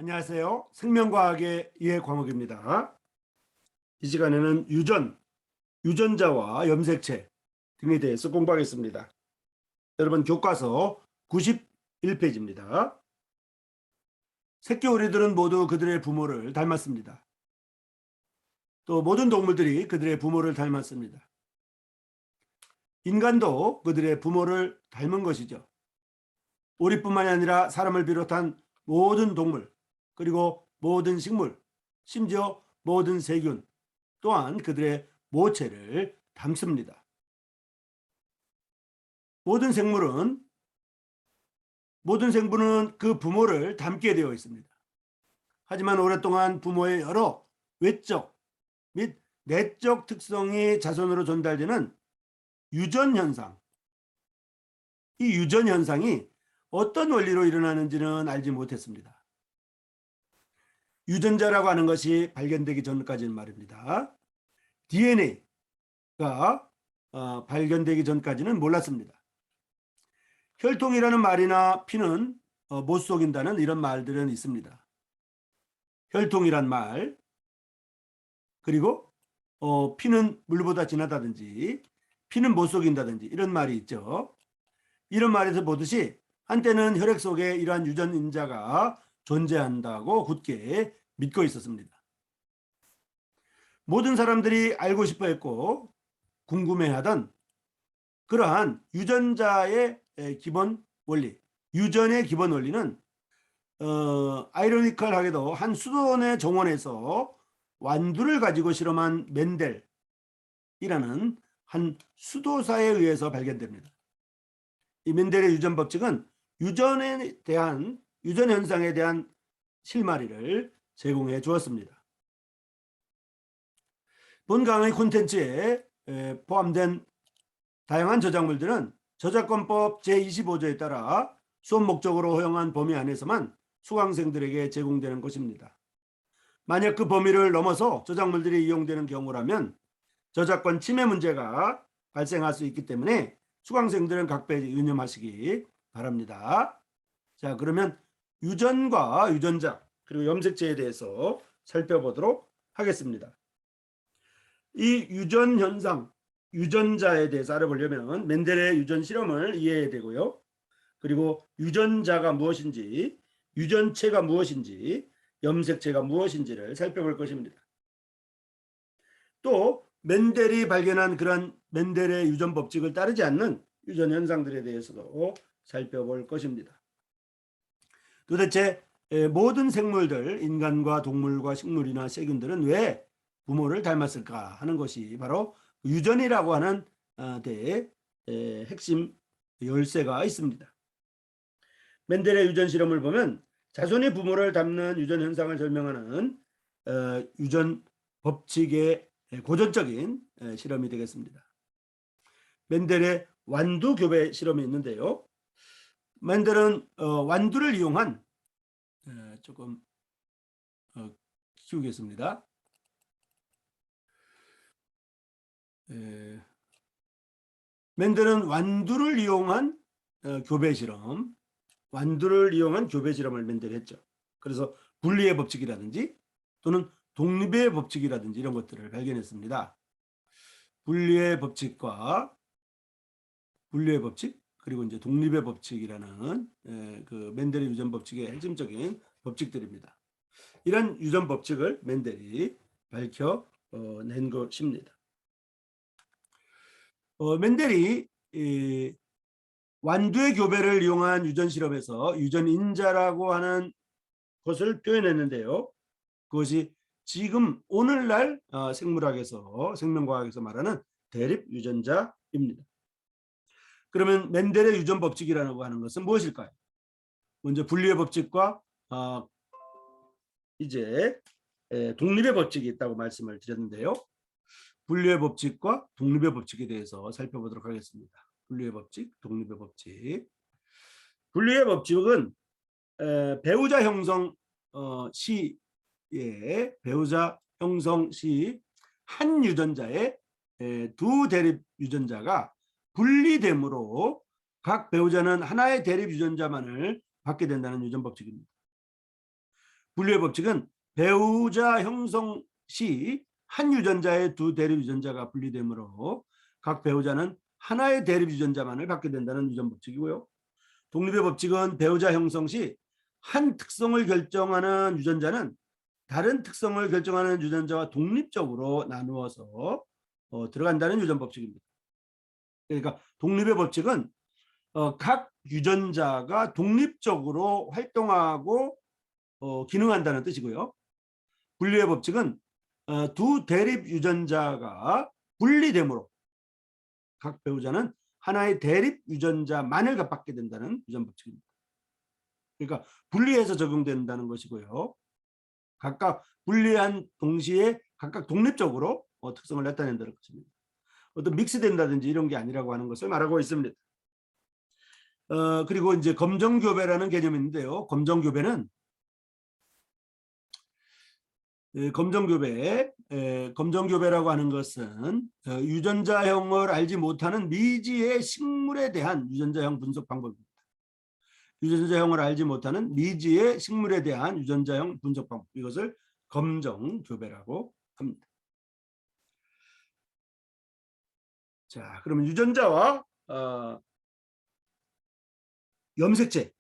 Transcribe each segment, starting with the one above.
안녕하세요. 생명과학의 이해광옥입니다. 이 시간에는 유전, 유전자와 염색체 등에 대해서 공부하겠습니다. 여러분 교과서 91페이지입니다. 새끼 오리들은 모두 그들의 부모를 닮았습니다. 또 모든 동물들이 그들의 부모를 닮았습니다. 인간도 그들의 부모를 닮은 것이죠. 오리뿐만이 아니라 사람을 비롯한 모든 동물, 그리고 모든 식물, 심지어 모든 세균 또한 그들의 모체를 닮습니다. 모든 생물은 그 부모를 닮게 되어 있습니다. 하지만 오랫동안 부모의 여러 외적 및 내적 특성이 자손으로 전달되는 유전 현상, 이 유전 현상이 어떤 원리로 일어나는지는 알지 못했습니다. 유전자라고 하는 것이 발견되기 전까지는 말입니다. DNA가 발견되기 전까지는 몰랐습니다. 혈통이라는 말이나 피는 못 속인다는 이런 말들은 있습니다. 혈통이란 말, 그리고 피는 물보다 진하다든지 피는 못 속인다든지 이런 말이 있죠. 이런 말에서 보듯이 한때는 혈액 속에 이러한 유전인자가 존재한다고 굳게 믿고 있었습니다. 모든 사람들이 알고 싶어 했고 궁금해하던 그러한 유전자의 기본 원리, 유전의 기본 원리는 아이러니컬하게도 한 수도원의 정원에서 완두를 가지고 실험한 멘델이라는 한 수도사에 의해서 발견됩니다. 이 멘델의 유전 법칙은 유전 현상에 대한 실마리를 제공해 주었습니다. 본 강의 콘텐츠에 포함된 다양한 저작물들은 저작권법 제25조에 따라 수업 목적으로 허용한 범위 안에서만 수강생들에게 제공되는 것입니다. 만약 그 범위를 넘어서 저작물들이 이용되는 경우라면 저작권 침해 문제가 발생할 수 있기 때문에 수강생들은 각별히 유념하시기 바랍니다. 자, 그러면 유전과 유전자 그리고 염색체에 대해서 살펴보도록 하겠습니다. 이 유전 현상, 유전자에 대해서 알아보려면 멘델의 유전 실험을 이해해야 되고요. 그리고 유전자가 무엇인지, 유전체가 무엇인지, 염색체가 무엇인지를 살펴볼 것입니다. 또 멘델이 발견한 그런 멘델의 유전 법칙을 따르지 않는 유전 현상들에 대해서도 살펴볼 것입니다. 도대체 모든 생물들, 인간과 동물과 식물이나 세균들은 왜 부모를 닮았을까 하는 것이 바로 유전이라고 하는 데에 핵심 열쇠가 있습니다. 멘델의 유전 실험을 보면 자손이 부모를 닮는 유전 현상을 설명하는 유전 법칙의 고전적인 실험이 되겠습니다. 멘델의 완두 교배 실험이 있는데요. 멘델은 완두를 이용한 조금 키우겠습니다. 멘델은 완두를 이용한 교배 실험, 을 멘델이 했죠. 그래서 분리의 법칙이라든지 또는 독립의 법칙이라든지 이런 것들을 발견했습니다. 분리의 법칙 그리고 이제 독립의 법칙이라는 그 멘델의 유전 법칙의 핵심적인 법칙들입니다. 이런 유전 법칙을 멘델이 밝혀낸 것입니다. 멘델이 완두의 교배를 이용한 유전 실험에서 유전인자라고 하는 것을 표현했는데요. 그것이 지금 오늘날 생명과학에서 말하는 대립 유전자입니다. 그러면 멘델의 유전 법칙이라고 하는 것은 무엇일까요? 먼저 분리의 법칙과 이제 독립의 법칙이 있다고 말씀을 드렸는데요. 분리의 법칙과 독립의 법칙에 대해서 살펴보도록 하겠습니다. 분리의 법칙, 독립의 법칙. 분리의 법칙은 배우자 형성 시에 한 유전자의 두 대립 유전자가 분리됨으로 각 배우자는 하나의 대립 유전자만을 받게 된다는 유전 법칙입니다. 분류의 법칙은 배우자 형성 시 한 유전자의 두 대립 유전자가 분리되므로 각 배우자는 하나의 대립 유전자만을 갖게 된다는 유전 법칙이고요. 독립의 법칙은 배우자 형성 시 한 특성을 결정하는 유전자는 다른 특성을 결정하는 유전자와 독립적으로 나누어서 들어간다는 유전 법칙입니다. 그러니까 독립의 법칙은 각 유전자가 독립적으로 활동하고 기능한다는 뜻이고요. 분리의 법칙은 두 대립 유전자가 분리되므로 각 배우자는 하나의 대립 유전자만을 갖게 된다는 유전 법칙입니다. 그러니까 분리해서 적용된다는 것이고요. 각각 분리한 동시에 각각 독립적으로 특성을 나타낸다는 것입니다. 어떤 믹스된다든지 이런 게 아니라고 하는 것을 말하고 있습니다. 그리고 이제 검정교배라는 개념이 있는데요. 검정교배는 검정교배라고 하는 것은 유전자형을 알지 못하는 미지의 식물에 대한 유전자형 분석 방법입니다. 유전자형을 알지 못하는 미지의 식물에 대한 유전자형 분석 방법, 이것을 검정교배라고 합니다. 자, 그러면 유전자와 염색체,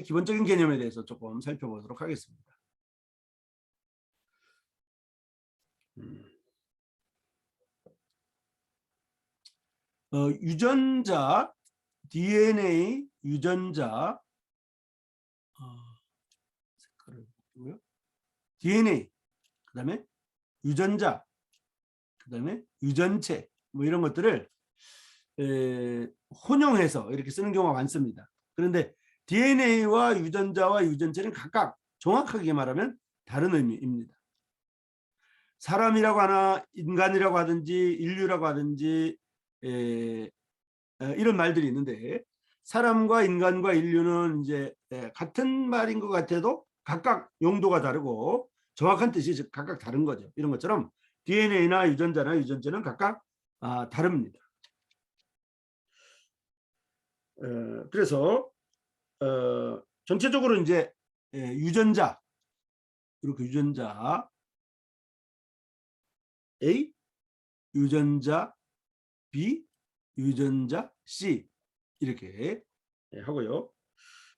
기본적인 개념에 대해서 조금 살펴보도록 하겠습니다. 유전자, DNA 유전자, DNA, 그 다음에 유전자, 그 다음에 유전체, 뭐 이런 것들을 혼용해서 이렇게 쓰는 경우가 많습니다. 그런데 DNA와 유전자와 유전체는 각각 정확하게 말하면 다른 의미입니다. 사람이라고 하나 인간이라고 하든지 인류라고 하든지 이런 말들이 있는데, 사람과 인간과 인류는 이제 같은 말인 것 같아도 각각 용도가 다르고 정확한 뜻이 각각 다른 거죠. 이런 것처럼 DNA나 유전자나 유전체는 각각 다릅니다. 그래서 전체적으로 이제 유전자, 이렇게 유전자 A, 유전자 B, 유전자 C 이렇게 하고요.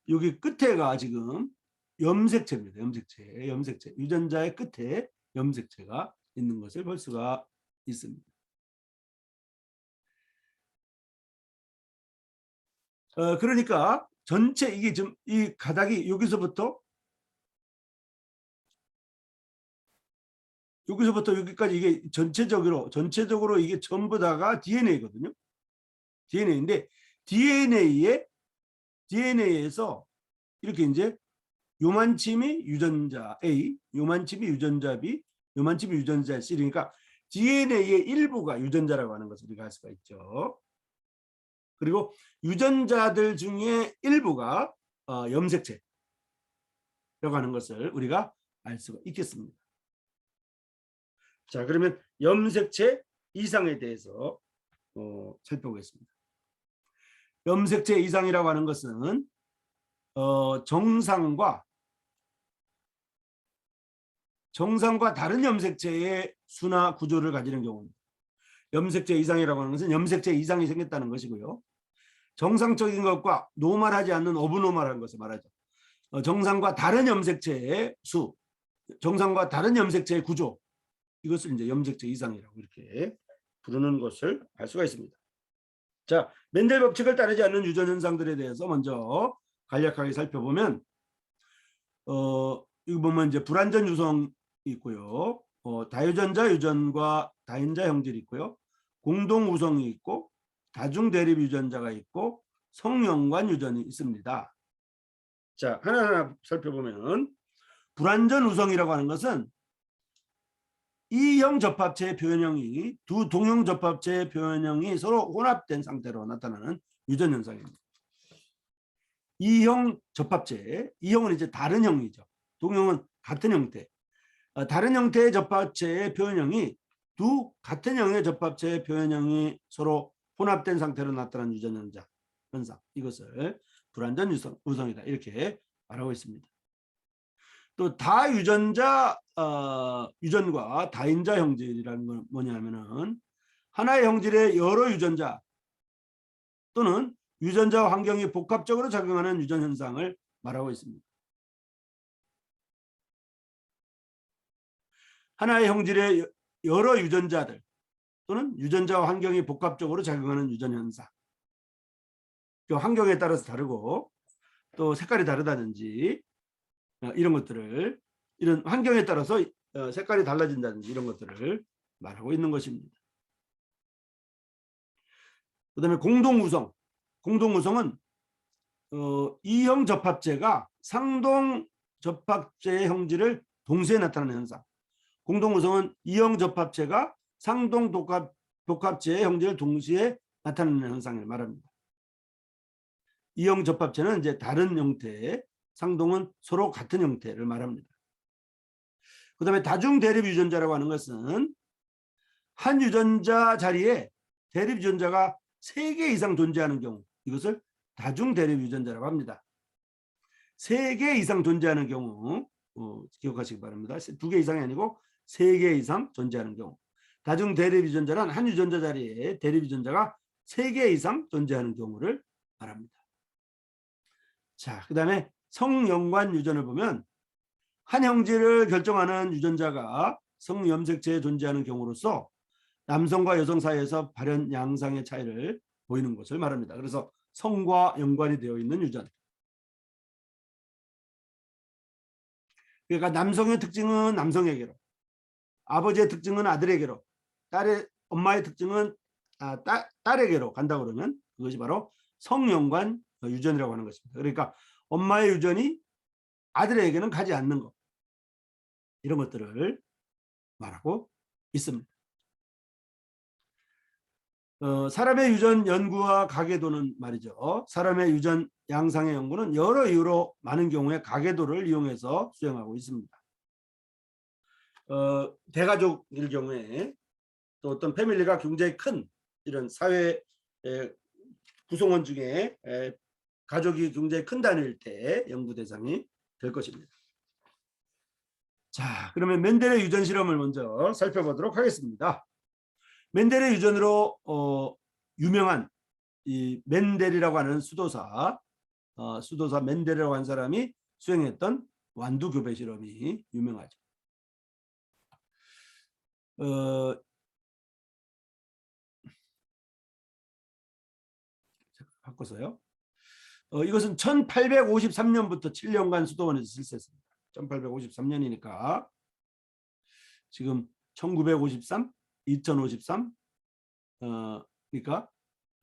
여기 끝에가 지금 염색체입니다. 염색체. 유전자의 끝에 염색체가 있는 것을 볼 수가 있습니다. 그러니까 전체 이게 좀 이 가닥이 여기서부터 여기까지 이게 전체적으로 이게 전부 다가 DNA거든요. DNA인데 DNA에서 이렇게 이제 요만침이 유전자 A, 요만침이 유전자 B, 요만침이 유전자 C. 그러니까 DNA의 일부가 유전자라고 하는 것을 우리가 알 수가 있죠. 그리고 유전자들 중에 일부가 염색체라고 하는 것을 우리가 알 수가 있겠습니다. 자, 그러면 염색체 이상에 대해서 살펴보겠습니다. 염색체 이상이라고 하는 것은 정상과 다른 염색체의 수나 구조를 가지는 경우입니다. 염색체 이상이라고 하는 것은 염색체 이상이 생겼다는 것이고요. 정상적인 것과 노멀하지 않는 어브노멀한 것을 말하죠. 정상과 다른 염색체의 수, 정상과 다른 염색체의 구조, 이것을 이제 염색체 이상이라고 이렇게 부르는 것을 알 수가 있습니다. 자, 멘델 법칙을 따르지 않는 유전 현상들에 대해서 먼저 간략하게 살펴보면, 이거 보면 이제 불완전 유성이 있고요. 다유전자 유전과 다인자 형질이 있고요. 공동 우성이 있고 다중 대립 유전자가 있고 성연관 유전이 있습니다. 자, 하나하나 살펴보면, 불완전 우성이라고 하는 것은 이형 접합체의 표현형이 두 동형 접합체의 표현형이 서로 혼합된 상태로 나타나는 유전 현상입니다. 이형 접합체, 이형은 이제 다른 형이죠. 동형은 같은 형태. 다른 형태의 접합체의 표현형이 두 같은 형의 접합체의 표현형이 서로 혼합된 상태로 나타나는 유전 현상, 이것을 불완전 우성이다 이렇게 말하고 있습니다. 또 다유전자 유전과 다인자 형질이라는 건 뭐냐면은 하나의 형질의 여러 유전자 또는 유전자와 환경이 복합적으로 작용하는 유전 현상을 말하고 있습니다. 하나의 형질의 여러 유전자들 또는 유전자와 환경이 복합적으로 작용하는 유전 현상. 그 환경에 따라서 다르고 또 색깔이 다르다든지 이런 것들을 이런 환경에 따라서 색깔이 달라진다든지 이런 것들을 말하고 있는 것입니다. 그다음에 공동구성. 공동구성은 이형 접합체가 상동 접합체의 형질을 동시에 나타내는 현상. 공동구성은 이형 접합체가 상동 독합체의 형질을 동시에 나타내는 현상을 말합니다. 이형 접합체는 이제 다른 형태, 상동은 서로 같은 형태를 말합니다. 그다음에 다중 대립 유전자라고 하는 것은 한 유전자 자리에 대립 유전자가 3개 이상 존재하는 경우, 이것을 다중 대립 유전자라고 합니다. 3개 이상 존재하는 경우 기억하시기 바랍니다. 2개 이상이 아니고 3개 이상 존재하는 경우. 다중 대립 유전자는 한 유전자 자리에 대립 유전자가 3개 이상 존재하는 경우를 말합니다. 자, 그다음에 성연관 유전을 보면 한 형질을 결정하는 유전자가 성염색체에 존재하는 경우로서 남성과 여성 사이에서 발현 양상의 차이를 보이는 것을 말합니다. 그래서 성과 연관이 되어 있는 유전. 그러니까 남성의 특징은 남성에게로, 아버지의 특징은 아들에게로, 엄마의 특징은 딸에게로 간다 그러면 그것이 바로 성연관 유전이라고 하는 것입니다. 그러니까 엄마의 유전이 아들에게는 가지 않는 것, 이런 것들을 말하고 있습니다. 사람의 유전 연구와 가계도는 말이죠. 사람의 유전 양상의 연구는 여러 이유로 많은 경우에 가계도를 이용해서 수행하고 있습니다. 대가족일 경우에 또 어떤 패밀리가 굉장히 큰 이런 사회 구성원 중에 가족이 굉장히 큰 단위일 때 연구 대상이 될 것입니다. 자, 그러면 멘델의 유전 실험을 먼저 살펴보도록 하겠습니다. 멘델의 유전으로 유명한 이 멘델이라고 하는 수도사 멘델이라고 하는 사람이 수행했던 완두 교배 실험이 유명하죠. 바꿔서요. 이것은 1853년부터 7년간 수도원에서 실시했습니다. 1853년이니까 지금 1953, 2053, 그러니까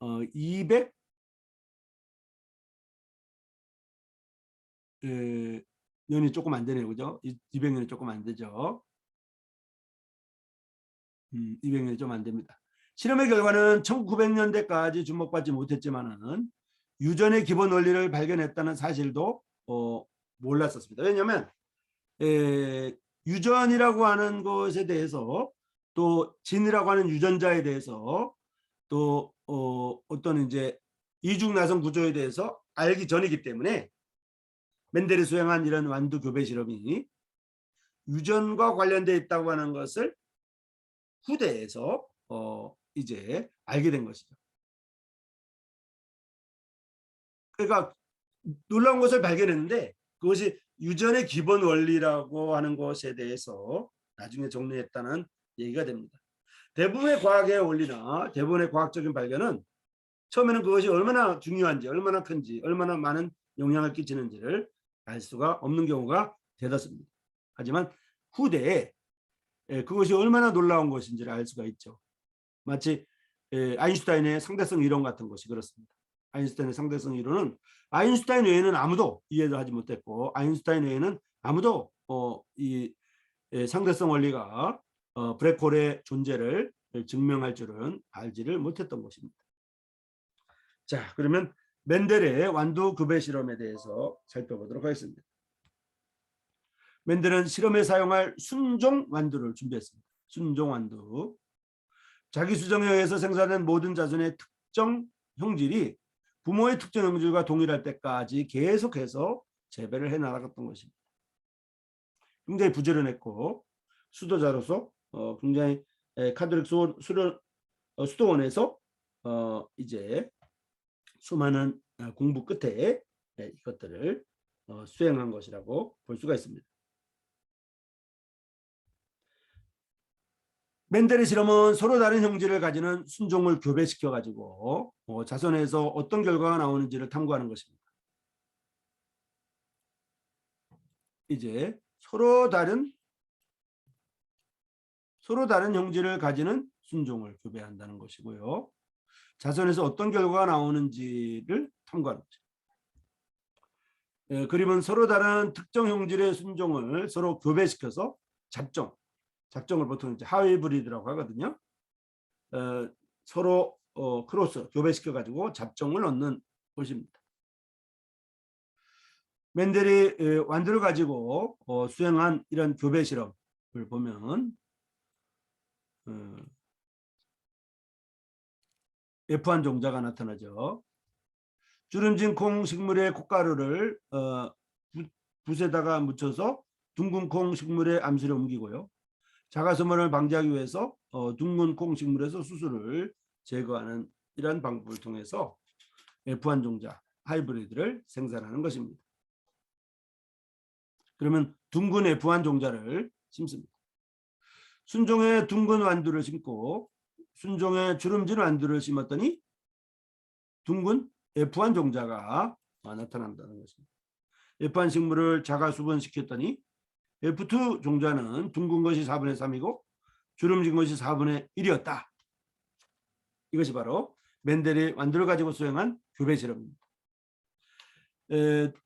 200년이 조금 안 되네요, 그죠? 200년이 조금 안 되죠. 200년이 좀 안 됩니다. 실험의 결과는 1900년대까지 주목받지 못했지만은 유전의 기본 원리를 발견했다는 사실도 몰랐었습니다. 왜냐하면 유전이라고 하는 것에 대해서 또 진이라고 하는 유전자에 대해서 또 어떤 이제 이중나선 구조에 대해서 알기 전이기 때문에 멘델이 수행한 이런 완두 교배 실험이 유전과 관련되어 있다고 하는 것을 후대에서 이제 알게 된 것이죠. 그러니까 놀라운 것을 발견했는데 그것이 유전의 기본 원리라고 하는 것에 대해서 나중에 정리했다는 얘기가 됩니다. 대부분의 과학의 원리나 대부분의 과학적인 발견은 처음에는 그것이 얼마나 중요한지, 얼마나 큰지, 얼마나 많은 영향을 끼치는지를 알 수가 없는 경우가 대다수입니다. 하지만 후대에 그것이 얼마나 놀라운 것인지를 알 수가 있죠. 마치 아인슈타인의 상대성 이론 같은 것이 그렇습니다. 아인슈타인의 상대성 이론은 아인슈타인 외에는 아무도 이해를 하지 못했고 아인슈타인 외에는 아무도 이 상대성 원리가 블랙홀의 존재를 증명할 줄은 알지를 못했던 것입니다. 자, 그러면 멘델의 완두 교배 실험에 대해서 살펴보도록 하겠습니다. 멘델은 실험에 사용할 순종 완두를 준비했습니다. 순종 완두. 자기 수정에 의해서 생산된 모든 자손의 특정 형질이 부모의 특정 형질과 동일할 때까지 계속해서 재배를 해 나갔던 것입니다. 굉장히 부지런했고 수도자로서 굉장히 카톨릭 수도원에서 이제 수많은 공부 끝에 이것들을 수행한 것이라고 볼 수가 있습니다. 멘델의 실험은 서로 다른 형질을 가지는 순종을 교배시켜 가지고 자손에서 어떤 결과가 나오는지를 탐구하는 것입니다. 이제 서로 다른 형질을 가지는 순종을 교배한다는 것이고요. 자손에서 어떤 결과가 나오는지를 탐구하는 것입니다. 그림은 서로 다른 특정 형질의 순종을 서로 교배시켜서 잡종을 보통 이제 하이브리드라고 하거든요. 서로 크로스 교배시켜 가지고 잡종을 얻는 것입니다. 멘델이 완두를 가지고 수행한 이런 교배 실험을 보면 F1 종자가 나타나죠. 주름진 콩 식물의 콩가루를 붓에다가 묻혀서 둥근 콩 식물의 암술에 옮기고요. 자가소멸을 방지하기 위해서 둥근 콩 식물에서 수수를 제거하는 이러한 방법을 통해서 F1 종자 하이브리드를 생산하는 것입니다. 그러면 둥근 F1 종자를 심습니다. 순종의 둥근 완두를 심고 순종의 주름진 완두를 심었더니 둥근 F1 종자가 나타난다는 것입니다. F1 식물을 자가 수분시켰더니 F2 종자는 둥근 것이 4분의 3이고 주름진 것이 4분의 1이었다. 이것이 바로 멘델이 완두를 가지고 수행한 교배 실험입니다.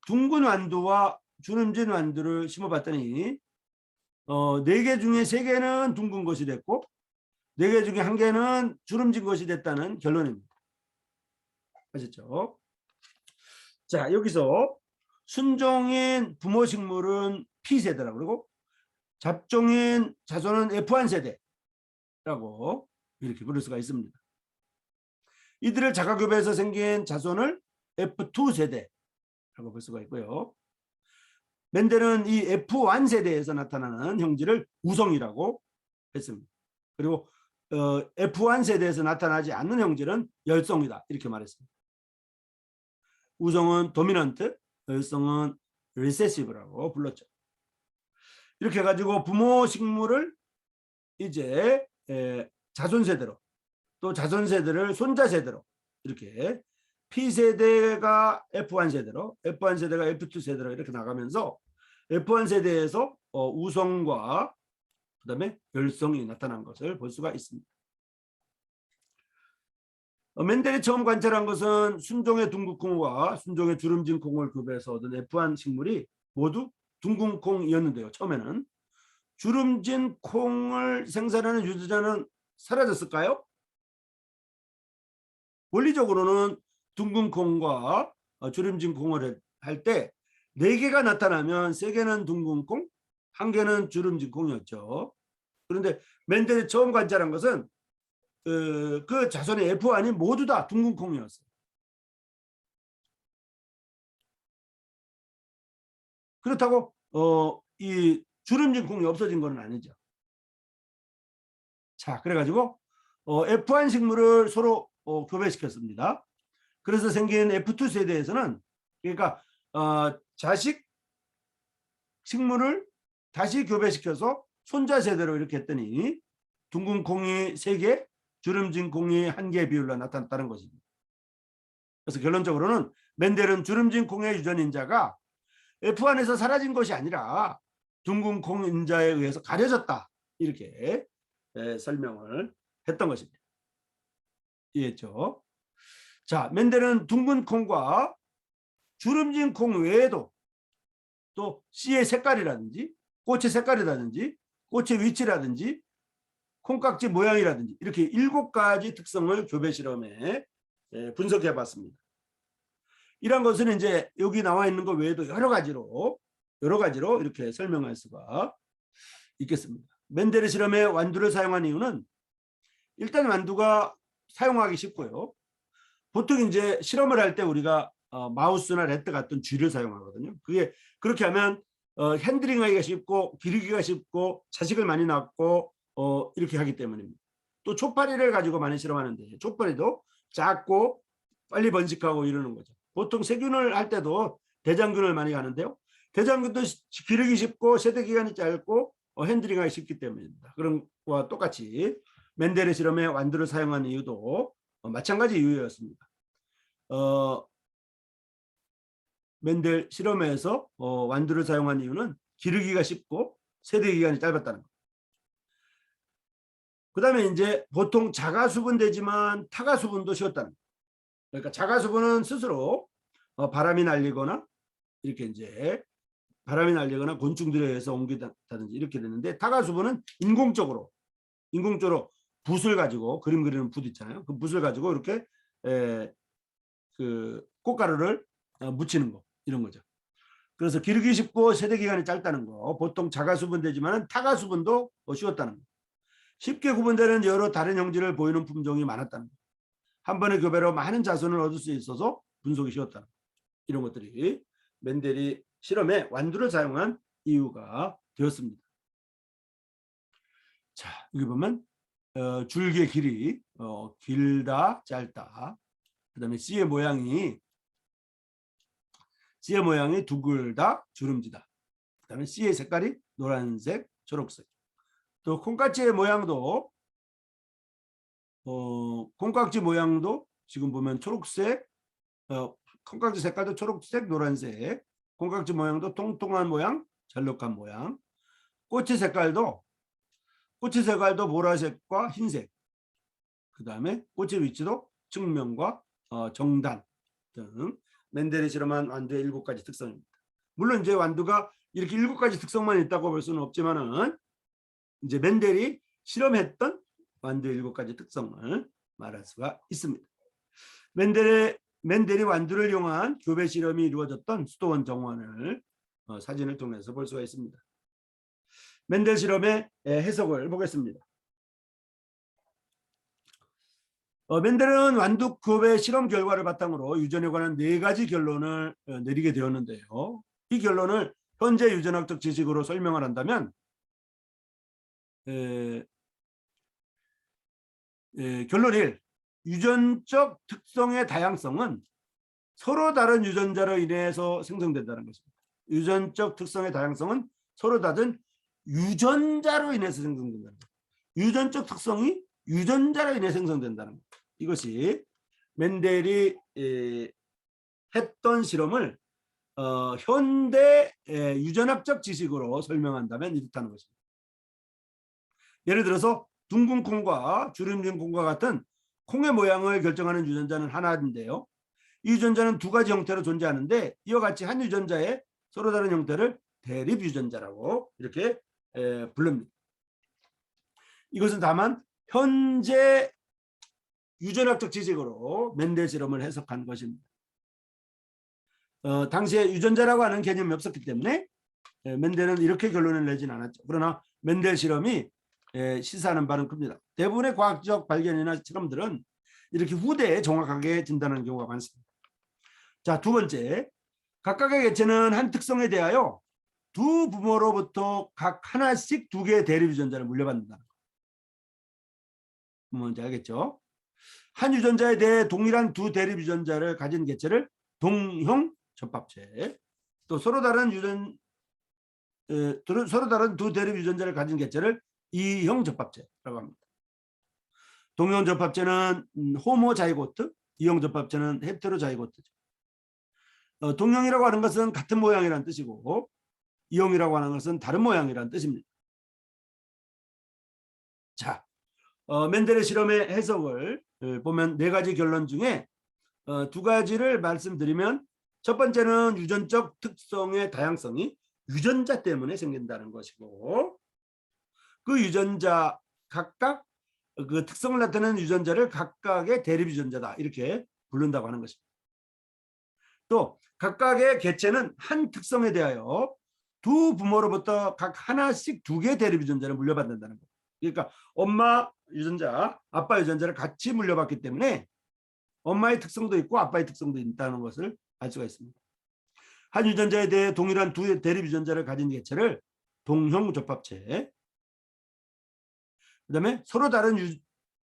둥근 완두와 주름진 완두를 심어봤더니 4개 중에 3개는 둥근 것이 됐고 4개 중에 1개는 주름진 것이 됐다는 결론입니다. 아셨죠? 자, 여기서 순종인 부모 식물은 P세대라고 그러고 잡종인 자손은 F1 세대라고 이렇게 부를 수가 있습니다. 이들을 자가교배해서 생긴 자손을 F2 세대라고 볼 수가 있고요. 멘델은 이 F1 세대에서 나타나는 형질을 우성이라고 했습니다. 그리고 F1 세대에서 나타나지 않는 형질은 열성이다 이렇게 말했습니다. 우성은 도미넌트, 열성은 리세시브라고 불렀죠. 이렇게 해가지고 부모 식물을 이제 자손 세대로 또 자손 세대를 손자 세대로 이렇게 P세대가 F1 세대로 F1 세대가 F2 세대로 이렇게 나가면서 F1 세대에서 우성과 그다음에 열성이 나타난 것을 볼 수가 있습니다. 멘델이 처음 관찰한 것은 순종의 둥근 콩과 순종의 주름진 콩을 교배해서 얻은 F1 식물이 모두 둥근 콩이었는데요. 처음에는 주름진 콩을 생산하는 유전자는 사라졌을까요? 원리적으로는 둥근 콩과 주름진 콩을 할 때 4개가 나타나면 3개는 둥근 콩, 1개는 주름진 콩이었죠. 그런데 멘델이 처음 관찰한 것은 그 자손의 F1이 모두 다 둥근 콩이었어요. 그렇다고 이 주름진 콩이 없어진 건 아니죠. 자, 그래가지고 F1 식물을 서로 교배시켰습니다. 그래서 생긴 F2 세대에서는 그러니까 자식 식물을 다시 교배시켜서 손자 세대로 이렇게 했더니 둥근 콩이 3개, 주름진 콩이 1개 비율로 나타났다는 것입니다. 그래서 결론적으로는 멘델은 주름진 콩의 유전인자가 F1에서 사라진 것이 아니라 둥근 콩 인자에 의해서 가려졌다 이렇게 설명을 했던 것입니다. 이해했죠? 자, 멘델은 둥근 콩과 주름진 콩 외에도 또 씨의 색깔이라든지 꽃의 색깔이라든지 꽃의 위치라든지 콩깍지 모양이라든지 이렇게 7가지 특성을 교배 실험에 분석해 봤습니다. 이런 것은 이제 여기 나와 있는 것 외에도 여러 가지로 이렇게 설명할 수가 있겠습니다. 멘델의 실험에 완두를 사용한 이유는 일단 완두가 사용하기 쉽고요. 보통 이제 실험을 할 때 우리가 마우스나 렛드 같은 쥐를 사용하거든요. 그게 그렇게 하면 핸들링하기가 쉽고 기르기가 쉽고 자식을 많이 낳고 이렇게 하기 때문입니다. 또 촉파리를 가지고 많이 실험하는데 촉파리도 작고 빨리 번식하고 이러는 거죠. 보통 세균을 할 때도 대장균을 많이 가는데요. 대장균도 기르기 쉽고 세대 기간이 짧고 핸들링하기 쉽기 때문입니다. 그런 거와 똑같이 멘델의 실험에 완두를 사용한 이유도 마찬가지 이유였습니다. 멘델 실험에서 완두를 사용한 이유는 기르기가 쉽고 세대 기간이 짧았다는 것. 그 다음에 이제 보통 자가수분되지만 타가수분도 쉬웠다는 것. 그러니까 자가수분은 스스로 바람이 날리거나 이렇게 이제 바람이 날리거나 곤충들에 의해서 옮기다든지 이렇게 되는데 타가수분은 인공적으로 붓을 가지고 그림 그리는 붓 있잖아요. 그 붓을 가지고 이렇게 그 꽃가루를 묻히는 거 이런 거죠. 그래서 기르기 쉽고 세대 기간이 짧다는 거. 보통 자가수분되지만 타가수분도 쉬웠다는 거. 쉽게 구분되는 여러 다른 형질을 보이는 품종이 많았다는 거. 한 번의 교배로 많은 자손을 얻을 수 있어서 분석이 쉬웠다는 거. 이런 것들이 멘델이 실험에 완두를 사용한 이유가 되었습니다. 자, 여기 보면 줄기의 길이 길다, 짧다. 그다음에 씨의 모양이 두글다, 주름지다. 그다음에 씨의 색깔이 노란색, 초록색. 또 콩깍지의 모양도 콩깍지 모양도 지금 보면 초록색, 콩깍지 색깔도 초록색, 노란색. 콩깍지 모양도 통통한 모양, 잘록한 모양. 꽃의 색깔도 보라색과 흰색. 그 다음에 꽃의 위치도 측면과 정단 등 멘델이 실험한 완두의 7가지 특성입니다. 물론 이제 완두가 이렇게 7가지 특성만 있다고 볼 수는 없지만은 이제 멘델이 실험했던 완두의 7가지 특성을 말할 수가 있습니다. 멘델이 완두를 이용한 교배 실험이 이루어졌던 수도원 정원을 사진을 통해서 볼 수가 있습니다. 멘델 실험의 해석을 보겠습니다. 멘델은 완두 교배 실험 결과를 바탕으로 유전에 관한 4가지 결론을 내리게 되었는데요. 이 결론을 현재 유전학적 지식으로 설명을 한다면 결론 1. 유전적 특성의 다양성은 서로 다른 유전자로 인해서 생성된다는 것입니다. 유전적 특성의 다양성은 서로 다른 유전자로 인해서 생성된다는 것. 유전적 특성이 유전자로 인해 생성된다는 것. 이것이 멘델이 했던 실험을 현대 유전학적 지식으로 설명한다면 이렇다는 것입니다. 예를 들어서 둥근 콩과 주름진 콩과 같은 콩의 모양을 결정하는 유전자는 하나인데요. 이 유전자는 2가지 형태로 존재하는데 이와 같이 한 유전자의 서로 다른 형태를 대립 유전자라고 이렇게 부릅니다. 이것은 다만 현재 유전학적 지식으로 멘델 실험을 해석한 것입니다. 당시에 유전자라고 하는 개념이 없었기 때문에 멘델은 이렇게 결론을 내진 않았죠. 그러나 멘델 실험이 시사하는 바는 큽니다. 대부분의 과학적 발견이나 실험들은 이렇게 후대에 정확하게 진단하는 경우가 많습니다. 자, 2번째, 각각의 개체는 한 특성에 대하여 두 부모로부터 각 하나씩 2개의 대립 유전자를 물려받는다는 것. 뭔지 알겠죠? 한 유전자에 대해 동일한 2 대립 유전자를 가진 개체를 동형 접합체, 또 서로 다른 2 대립 유전자를 가진 개체를 이형 접합체라고 합니다. 동형 접합체는 호모자이고트, 이형 접합체는 헤테로자이고트죠. 동형이라고 하는 것은 같은 모양이라는 뜻이고 이형이라고 하는 것은 다른 모양이라는 뜻입니다. 자, 멘델의 실험의 해석을 보면 4가지 결론 중에 2가지를 말씀드리면, 첫 번째는 유전적 특성의 다양성이 유전자 때문에 생긴다는 것이고, 그 유전자 각각 그 특성을 나타내는 유전자를 각각의 대립 유전자다 이렇게 부른다고 하는 것입니다. 또 각각의 개체는 한 특성에 대하여 2 부모로부터 각 하나씩 2개의 대립 유전자를 물려받는다는 것. 그러니까 엄마 유전자, 아빠 유전자를 같이 물려받기 때문에 엄마의 특성도 있고 아빠의 특성도 있다는 것을 알 수가 있습니다. 한 유전자에 대해 동일한 두 대립 유전자를 가진 객체를 동형 접합체. 그다음에 서로 다른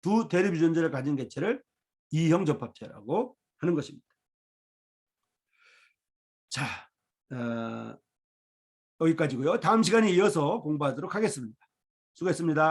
두 대립 유전자를 가진 객체를 이형 접합체라고 하는 것입니다. 자, 여기까지고요. 다음 시간에 이어서 공부하도록 하겠습니다. 수고했습니다.